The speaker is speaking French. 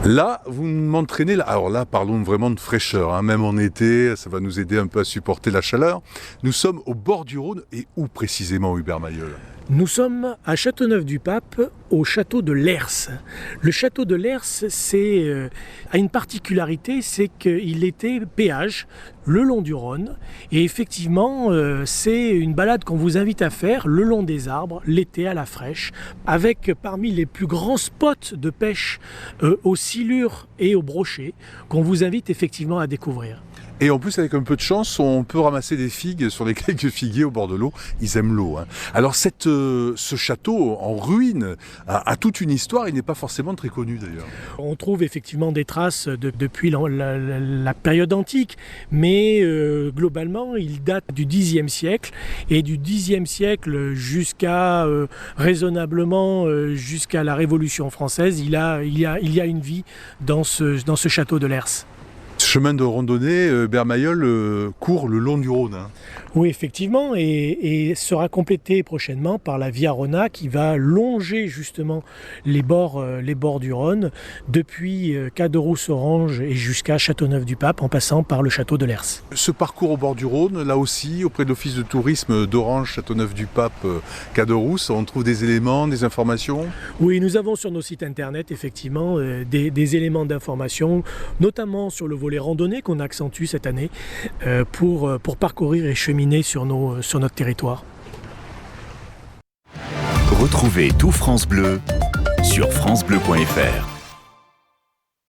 Là, vous m'entraînez, alors là, parlons vraiment de fraîcheur, hein. Même en été, ça va nous aider un peu à supporter la chaleur. Nous sommes au bord du Rhône, et où précisément, Hubert Mayol? Nous sommes à Châteauneuf-du-Pape, au château de Lers. Le château de Lers a une particularité, c'est qu'il était péage le long du Rhône. Et effectivement, c'est une balade qu'on vous invite à faire le long des arbres, l'été à la fraîche, avec parmi les plus grands spots de pêche aux silures et aux brochets, qu'on vous invite effectivement à découvrir. Et en plus, avec un peu de chance, on peut ramasser des figues sur les quelques figuiers au bord de l'eau. Ils aiment l'eau, hein. Alors, ce château en ruine a toute une histoire. Il n'est pas forcément très connu, d'ailleurs. On trouve effectivement des traces depuis la période antique, mais globalement, il date du Xe siècle. Et du Xe siècle jusqu'à raisonnablement jusqu'à la Révolution française, il y a une vie dans ce château de Lers. Chemin de randonnée, Hubert Mayol court le long du Rhône, hein. Oui, effectivement, et sera complété prochainement par la Via Rhôna qui va longer justement les bords du Rhône depuis Caderousse-Orange et jusqu'à Châteauneuf-du-Pape en passant par le château de Lers. Ce parcours au bord du Rhône, là aussi, auprès de l'office de tourisme d'Orange, Châteauneuf-du-Pape, Caderousse, on trouve des éléments, des informations? Oui, nous avons sur nos sites internet effectivement des éléments d'information, notamment sur le volet randonnée qu'on accentue cette année pour parcourir et cheminer sur notre territoire. Retrouvez tout France Bleu sur francebleu.fr.